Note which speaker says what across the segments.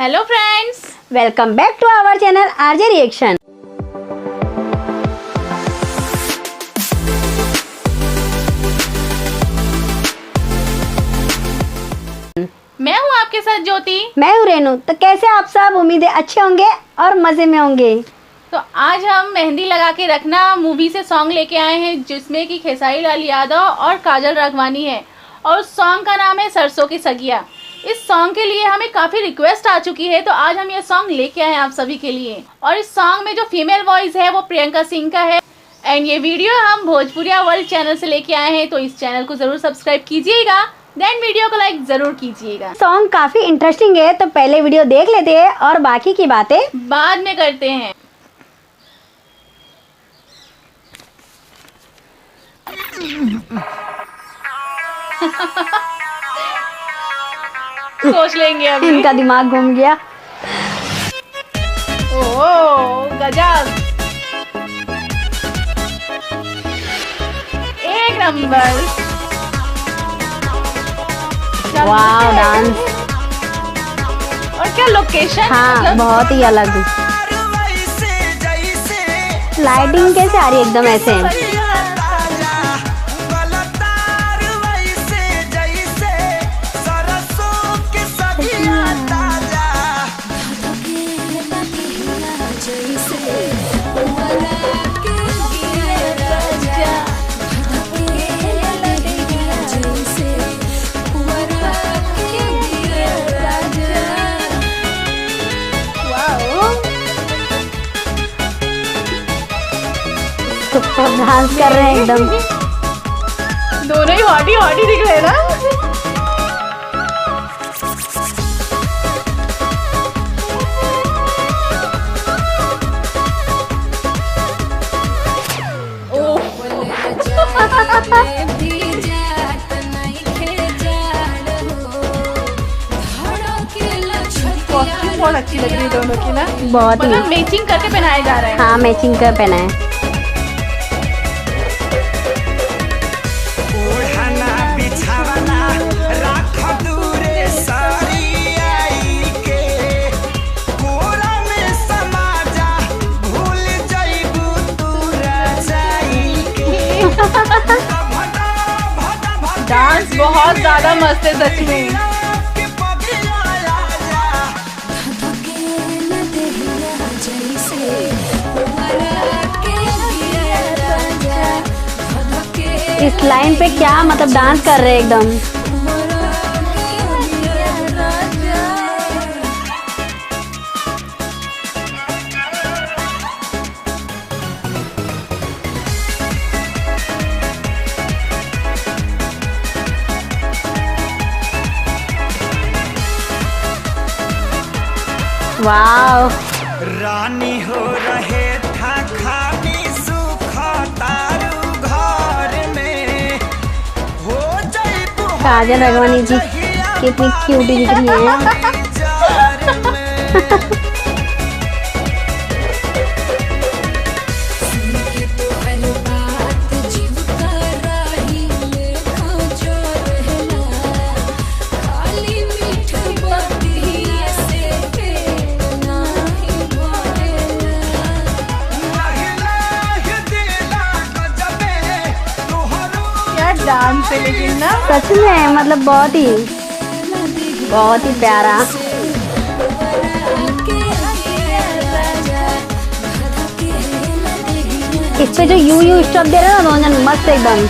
Speaker 1: Hello friends,
Speaker 2: welcome back to our channel RJ reaction.
Speaker 1: मैं हूँ आपके साथ ज्योति।
Speaker 2: मैं हूँ रेनू। तो कैसे आप सब? उम्मीद है अच्छे होंगे और मजे में होंगे।
Speaker 1: तो आज हम मेहंदी लगा के रखना मूवी से सॉन्ग लेके आए हैं, जिसमें कि खेसारी लाल यादव और काजल राघवानी है और सॉन्ग का नाम है सरसों की सगिया। इस सॉन्ग के लिए हमें काफ़ी रिक्वेस्ट आ चुकी है, तो आज हम ये सॉन्ग लेके आए हैं आप सभी के लिए। और इस सॉन्ग में जो फीमेल वॉइस है वो प्रियंका सिंह का है। एंड ये वीडियो हम भोजपुरिया वर्ल्ड चैनल से लेके आए हैं, तो इस चैनल को ज़रूर सब्सक्राइब कीजिएगा, देन वीडियो को लाइक ज़रूर कीजिएगा।
Speaker 2: सॉन्ग काफी इंटरेस्टिंग है, तो पहले वीडियो देख लेते हैं और बाकी की बातें
Speaker 1: बाद में करते हैं। सोच लेंगे अभी।
Speaker 2: इनका दिमाग घूम गया।
Speaker 1: ओह गजब, एक नंबर।
Speaker 2: वाह डांस,
Speaker 1: और क्या लोकेशन,
Speaker 2: हाँ बहुत ही अलग। लाइटिंग कैसे आ रही है एकदम ऐसे। डांस कर रहे हैं एकदम।
Speaker 1: दोनों ही हॉटी हॉटी दिख रहे हैं ना। बहुत अच्छी लग रही है दोनों की ना,
Speaker 2: बहुत ही
Speaker 1: मतलब मैचिंग करके पहनाए जा रहे हैं।
Speaker 2: हाँ मैचिंग कर पहना है।
Speaker 1: डांस बहुत ज्यादा मस्त है सच में।
Speaker 2: इस लाइन पे क्या मतलब डांस कर रहे हैं एकदम। वाओ,
Speaker 3: रानी हो रहे था खानी सुख तारू घर में हो जाए।
Speaker 2: काजल राघवानी जी कितनी क्यूटी दिख रही है।
Speaker 1: डांस है लेकिन ना
Speaker 2: सच में मतलब बहुत ही प्यारा। इस पे जो यू स्टॉप दे रहे हैं ना दोनों मस्त एकदम,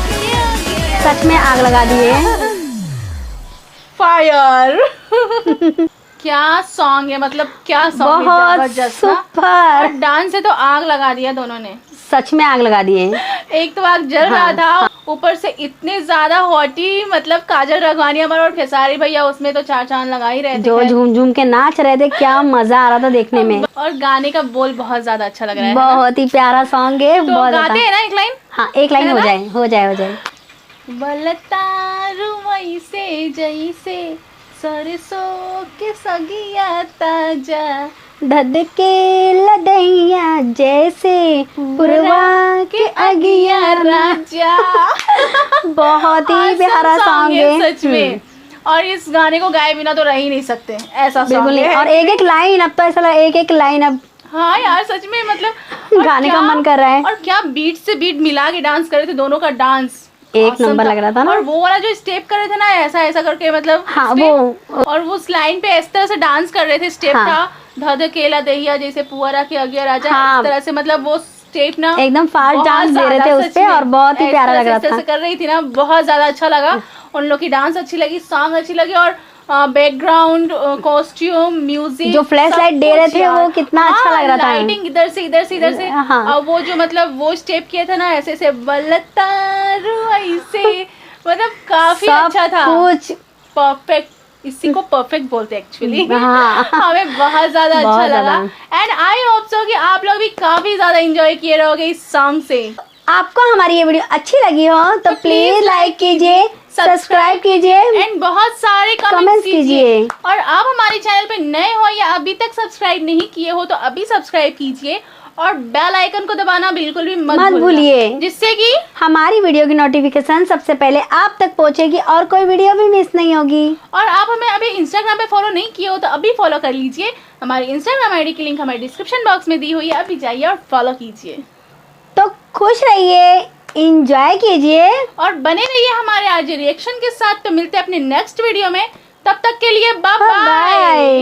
Speaker 2: सच में आग लगा दिए।
Speaker 1: फायर। क्या सॉन्ग है, मतलब क्या सॉन्ग है,
Speaker 2: बहुत सुपर।
Speaker 1: डांस से तो आग लगा दिया दोनों ने,
Speaker 2: सच में आग लगा दिए।
Speaker 1: एक तो आग जल रहा था, ऊपर से इतने ज्यादा हॉटी, मतलब काजल राघवानी हमारा और खेसारी भैया उसमें तो चार चांद लगा ही रहे थे।
Speaker 2: जो झूम झूम के नाच रहे थे, क्या मजा आ रहा था देखने में।
Speaker 1: और गाने का बोल बहुत ज्यादा अच्छा लग रहा है।
Speaker 2: बहुत ही प्यारा सॉन्ग है।
Speaker 1: तो
Speaker 2: बहुत
Speaker 1: गाते हैं ना एक लाइन।
Speaker 2: हाँ एक लाइन हो जाए।
Speaker 1: बलतारू वैसे जैसे सरसों के सगिया ताजा,
Speaker 2: धधके लदैया जैसे पुरवा के अगिया
Speaker 1: राजा।
Speaker 2: बहुत ही प्यारा सॉन्ग है
Speaker 1: सच में। और इस गाने को गाए बिना तो रह ही नहीं सकते, ऐसा
Speaker 2: बिल्कुल
Speaker 1: सॉन्ग
Speaker 2: नहीं।
Speaker 1: है।
Speaker 2: और एक लाइन, अब तो ऐसा लगा एक लाइन अब
Speaker 1: हाँ यार सच में मतलब और
Speaker 2: गाने का
Speaker 1: क्या-
Speaker 2: मन कर रहा है।
Speaker 1: और क्या बीट से बीट मिला के डांस कर रहे थे, दोनों का डांस
Speaker 2: एक
Speaker 1: awesome
Speaker 2: नंबर लग रहा था ना।
Speaker 1: और वो वाला जो स्टेप कर रहे थे ना, ऐसा ऐसा करके मतलब
Speaker 2: हाँ,
Speaker 1: step,
Speaker 2: वो
Speaker 1: और वो उस लाइन पे इस तरह से डांस कर रहे थे, स्टेप
Speaker 2: हाँ।
Speaker 1: था धध केला दहिया जैसे पुअरा के अगिया राजा,
Speaker 2: हाँ।
Speaker 1: इस तरह से मतलब वो स्टेप ना
Speaker 2: एकदम फास्ट
Speaker 1: बहुत
Speaker 2: डांस दे रहे
Speaker 1: ज्यादा
Speaker 2: थे उस
Speaker 1: सच
Speaker 2: पे
Speaker 1: में।
Speaker 2: और बहुत ही
Speaker 1: इस
Speaker 2: प्यारा
Speaker 1: तरह
Speaker 2: लग
Speaker 1: से-
Speaker 2: रहा
Speaker 1: इस तरह
Speaker 2: था।
Speaker 1: से कर रही थी ना, बहुत ज्यादा अच्छा लगा। उन लोग की डांस अच्छी लगी, सॉन्ग अच्छी लगी, और बैकग्राउंड कॉस्ट्यूम म्यूजिक
Speaker 2: जो फ्लैश लाइट दे रहे थे वो कितना अच्छा लग रहा था।
Speaker 1: लाइटिंग इधर से इधर से इधर से।
Speaker 2: हाँ।
Speaker 1: और वो जो मतलब वो स्टेप किए थे ना ऐसे ऐसे बलतारू ऐसे, मतलब काफी
Speaker 2: सब
Speaker 1: अच्छा था,
Speaker 2: कुछ
Speaker 1: परफेक्ट। इसी को परफेक्ट बोलते हैं एक्चुअली।
Speaker 2: हाँ।
Speaker 1: हमें बहुत ज्यादा अच्छा
Speaker 2: बहुत
Speaker 1: लगा
Speaker 2: ज्यादा।
Speaker 1: एंड आई होप सो कि आप लोग भी काफी ज्यादा एंजॉय किए रहोगे इस सॉन्ग से।
Speaker 2: आपको हमारी ये वीडियो अच्छी लगी हो तो प्लीज लाइक कीजिए, सब्सक्राइब कीजिए
Speaker 1: एंड बहुत सारे कमेंट्स
Speaker 2: कमेंट्स
Speaker 1: कीजिए।
Speaker 2: कीजिए।
Speaker 1: और आप हमारे चैनल पे नए हो या अभी तक सब्सक्राइब नहीं किए हो तो अभी सब्सक्राइब कीजिए और बेल आइकन को दबाना बिल्कुल भी मत
Speaker 2: मत भूलिए,
Speaker 1: जिससे कि
Speaker 2: हमारी वीडियो की नोटिफिकेशन सबसे पहले आप तक पहुंचेगी और कोई वीडियो भी मिस नहीं होगी।
Speaker 1: और आप हमें अभी इंस्टाग्राम पे फॉलो नहीं किए हो तो अभी फॉलो कर लीजिए। हमारी इंस्टाग्राम आईडी की लिंक हमारे डिस्क्रिप्शन बॉक्स में दी हुई है, अभी जाइए और फॉलो कीजिए।
Speaker 2: तो खुश रहिए, एंजॉय कीजिए
Speaker 1: और बने रहिए हमारे आज रिएक्शन के साथ। तो मिलते हैं अपने नेक्स्ट वीडियो में, तब तक के लिए बाय बाय।
Speaker 2: बाय।